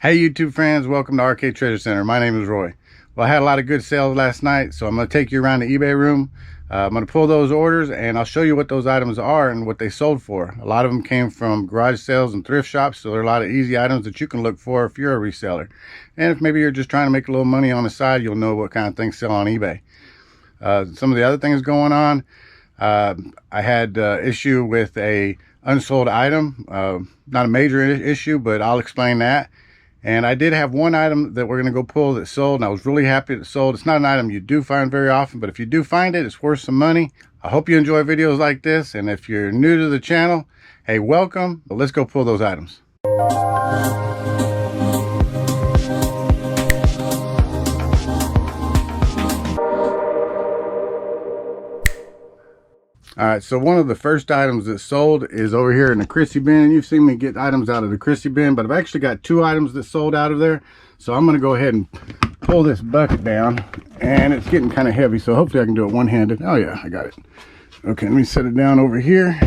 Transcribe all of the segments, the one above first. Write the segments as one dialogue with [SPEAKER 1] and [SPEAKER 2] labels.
[SPEAKER 1] Hey YouTube friends, welcome to RK Treasure Center. My name is Roy. Well, I had a lot of good sales last night, so I'm going to take you around the eBay room. I'm going to pull those orders and I'll show you what those items are and what they sold for. A lot of them came from garage sales and thrift shops, so there are a lot of easy items that you can look for if you're a reseller. And if maybe you're just trying to make a little money on the side, you'll know what kind of things sell on eBay. Some of the other things going on, I had issue with a unsold item. Not a major issue, but I'll explain that. And I did have one item that we're going to go pull that sold, and I was really happy it sold. It's not an item you do find very often, but if you do find it, it's worth some money. I hope you enjoy videos like this, and if you're new to the channel, hey, welcome. But let's go pull those items. All right, so one of the first items that sold is over here in the Chrissy bin. And you've seen me get items out of the Chrissy bin, but I've actually got two items that sold out of there. So I'm gonna go ahead and pull this bucket down, and it's getting kind of heavy, so hopefully I can do it one-handed. Oh yeah, I got it. Okay, let me set it down over here.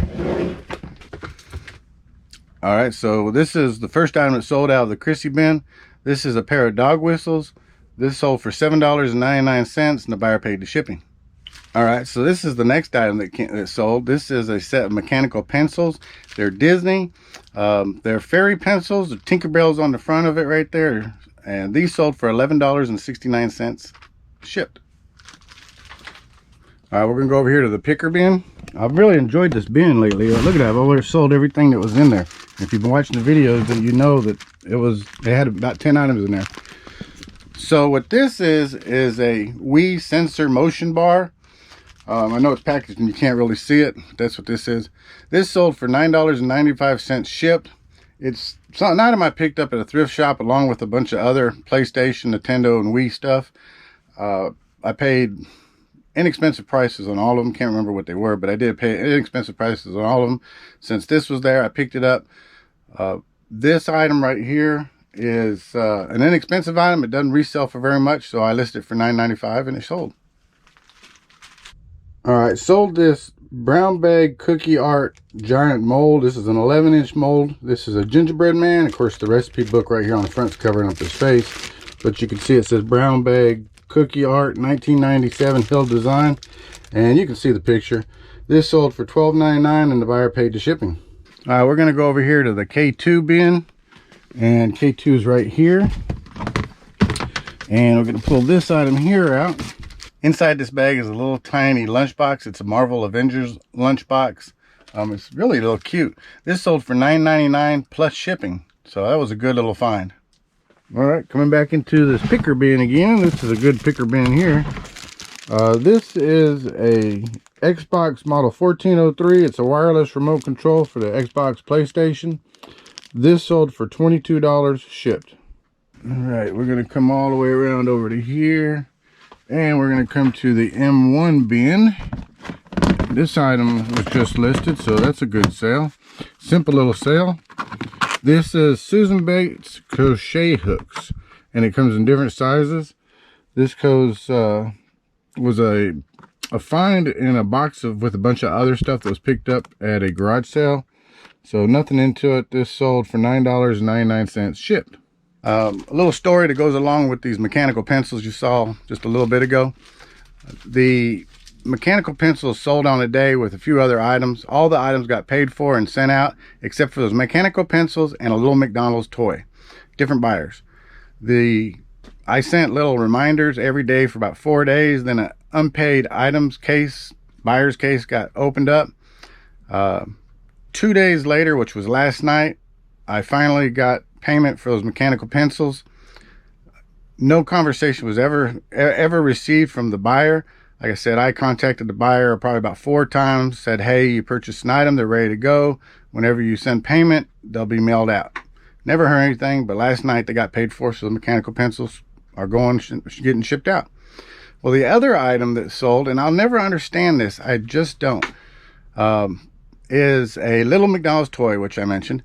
[SPEAKER 1] All right, so this is the first item that sold out of the Chrissy bin. This is a pair of dog whistles. This sold for $7.99, and the buyer paid the shipping. All right, so this is the next item that sold. This is a set of mechanical pencils. They're Disney. They're fairy pencils. The Tinkerbell's on the front of it right there. And these sold for $11.69 shipped. All right, we're going to go over here to the picker bin. I've really enjoyed this bin lately. Look at that. I've already sold everything that was in there. If you've been watching the videos, then you know that they had about 10 items in there. So what this is a Wii sensor motion bar. I know it's packaged and you can't really see it. That's what this is. This sold for $9.95 shipped. It's an item I picked up at a thrift shop along with a bunch of other PlayStation, Nintendo, and Wii stuff. I paid inexpensive prices on all of them. Can't remember what they were, but I did pay inexpensive prices on all of them. Since this was there, I picked it up. This item right here is an inexpensive item. It doesn't resell for very much, so I listed it for $9.95 and it sold. All right, sold this brown bag cookie art giant mold. This is an 11-inch mold. This is a gingerbread man. Of course, the recipe book right here on the front's covering up his face, but you can see it says brown bag cookie art 1997 Hill design, and you can see the picture. This sold for $12.99 and the buyer paid the shipping. All right, we're going to go over here to the K2 bin, and K2 is right here, and we're going to pull this item here out. Inside this bag is a little tiny lunchbox. It's a Marvel Avengers lunchbox. It's really a little cute. This sold for $9.99 plus shipping. So that was a good little find. All right, coming back into this picker bin again. This is a good picker bin here. This is a Xbox model 1403. It's a wireless remote control for the Xbox PlayStation. This sold for $22 shipped. All right, we're going to come all the way around over to here. And we're going to come to the M1 bin. This item was just listed, so that's a good sale. Simple little sale. This is Susan Bates crochet hooks, and it comes in different sizes. This was a find in a box with a bunch of other stuff that was picked up at a garage sale. So nothing into it. This sold for $9.99 shipped. A little story that goes along with these mechanical pencils you saw just a little bit ago. The mechanical pencils sold on a day with a few other items. All the items got paid for and sent out except for those mechanical pencils and a little McDonald's toy. Different buyers. I sent little reminders every day for about 4 days. Then an unpaid items case, buyer's case, got opened up. 2 days later, which was last night, I finally got payment for those mechanical pencils. No conversation was ever received from the buyer. Like I said, I contacted the buyer probably about 4 times, said, hey, you purchased an item, they're ready to go. Whenever you send payment, they'll be mailed out. Never heard anything, but last night they got paid for, so the mechanical pencils are getting shipped out. Well, the other item that sold, and I'll never understand this, I just don't, is a little McDonald's toy, which I mentioned.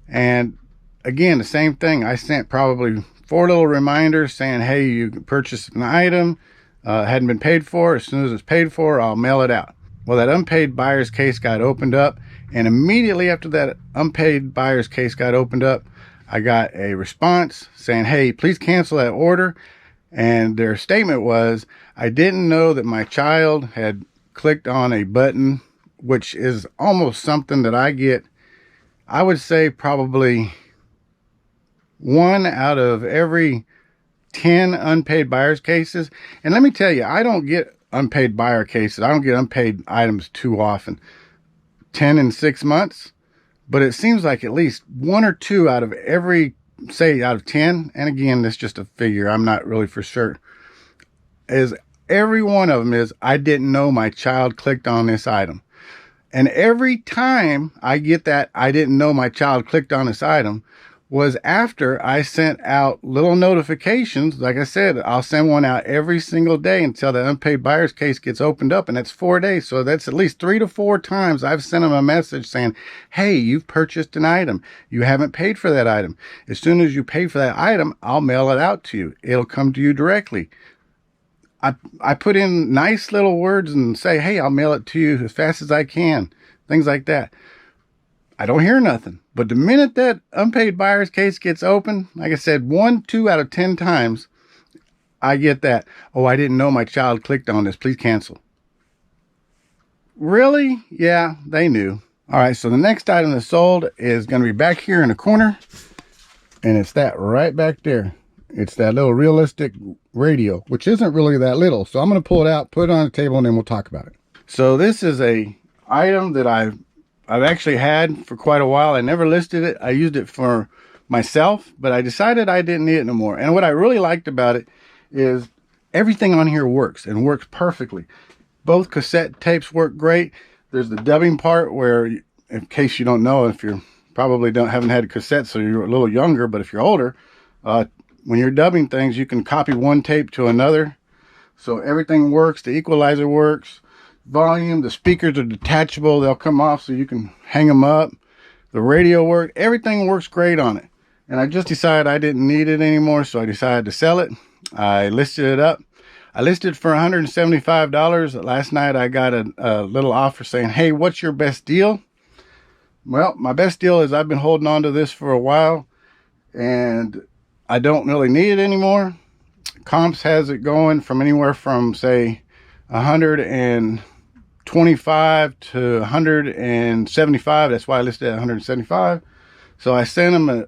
[SPEAKER 1] And again, the same thing. I sent probably 4 little reminders saying, hey, you purchased an item, hadn't been paid for. As soon as it's paid for, I'll mail it out. Well, that unpaid buyer's case got opened up, and immediately after that unpaid buyer's case got opened up, I got a response saying, hey, please cancel that order. And their statement was, I didn't know that my child had clicked on a button, which is almost something that I get, I would say probably 1 out of every 10 unpaid buyers cases. And let me tell you, I don't get unpaid buyer cases. I don't get unpaid items too often, 10 in 6 months. But it seems like at least 1 or 2 out of every, say out of 10, and again, that's just a figure, I'm not really for sure, is every one of them is, I didn't know my child clicked on this item. And every time I get that, I didn't know my child clicked on this item, was after I sent out little notifications. Like I said, I'll send one out every single day until the unpaid buyer's case gets opened up, and that's 4 days. So that's at least 3 to 4 times I've sent them a message saying, hey, you've purchased an item. You haven't paid for that item. As soon as you pay for that item, I'll mail it out to you. It'll come to you directly. I put in nice little words and say, hey, I'll mail it to you as fast as I can. Things like that. I don't hear nothing. But the minute that unpaid buyer's case gets open, like I said, 1, 2 out of 10 times, I get that. Oh, I didn't know my child clicked on this. Please cancel. Really? Yeah, they knew. All right, so the next item that's sold is going to be back here in the corner. And it's that right back there. It's that little realistic radio, which isn't really that little. So I'm going to pull it out, put it on the table, and then we'll talk about it. So this is a item that I've actually had for quite a while. I never listed it. I used it for myself, but I decided I didn't need it no more. And what I really liked about it is everything on here works and works perfectly. Both cassette tapes work great. There's the dubbing part where, in case you don't know, if you're probably haven't had a cassette, so you're a little younger, but if you're older, when you're dubbing things, you can copy one tape to another. So everything works. The equalizer works. Volume, the speakers are detachable. They'll come off so you can hang them up. The radio works. Everything works great on it. And I just decided I didn't need it anymore, so I decided to sell it. I listed it up. I listed for $175. Last night I got a little offer saying, hey, what's your best deal? Well, my best deal is I've been holding on to this for a while, and I don't really need it anymore. Comps has it going from anywhere from, say, 125 to 175. That's why I listed at 175. So I sent them a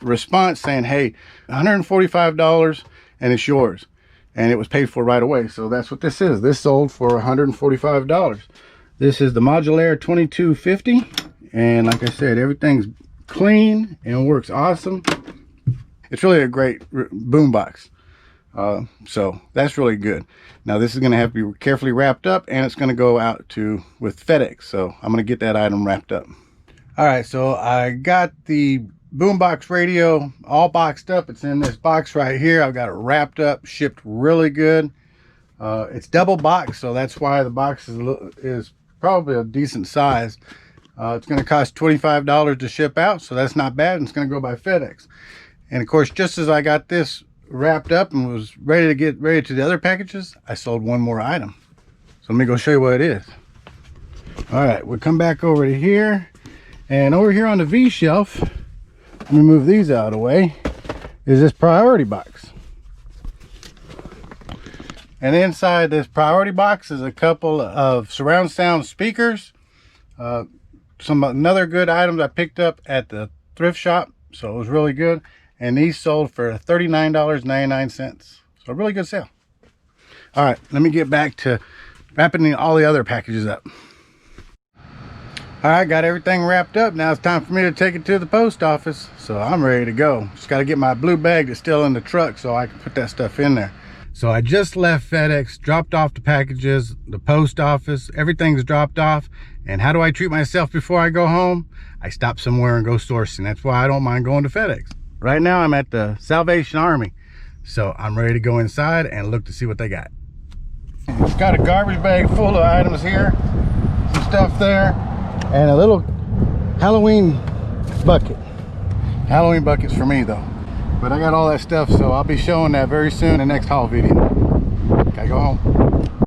[SPEAKER 1] response saying, hey, $145 and it's yours. And it was paid for right away. So that's what this is. This sold for $145. This is the Modulaire 2250. And like I said, everything's clean and works awesome. It's really a great boombox. So that's really good. Now this is going to have to be carefully wrapped up, and it's going to go out with FedEx. So I'm going to get that item wrapped up. All right, so I got the boombox radio all boxed up. It's in this box right here. I've got it wrapped up, shipped really good. It's double boxed, so that's why the box is probably a decent size. It's going to cost $25 to ship out, so that's not bad. And it's going to go by FedEx. And of course, just as I got this wrapped up and was ready to get ready to the other packages, I sold one more item. So let me go show you what it is. All right, we'll come back over to here, and over here on the V shelf, let me move these out of the way, is this priority box. And inside this priority box is a couple of surround sound speakers, some other good items I picked up at the thrift shop, so it was really good. And these sold for $39.99. So a really good sale. All right, let me get back to wrapping all the other packages up. All right, got everything wrapped up. Now it's time for me to take it to the post office. So I'm ready to go. Just got to get my blue bag that's still in the truck so I can put that stuff in there. So I just left FedEx, dropped off the packages, the post office, everything's dropped off. And how do I treat myself before I go home? I stop somewhere and go sourcing. That's why I don't mind going to FedEx. Right now I'm at the Salvation Army, so I'm ready to go inside and look to see what they got. It's got a garbage bag full of items here, some stuff there, and a little Halloween bucket. Halloween buckets for me though, but I got all that stuff, so I'll be showing that very soon in the next haul video. Gotta go home.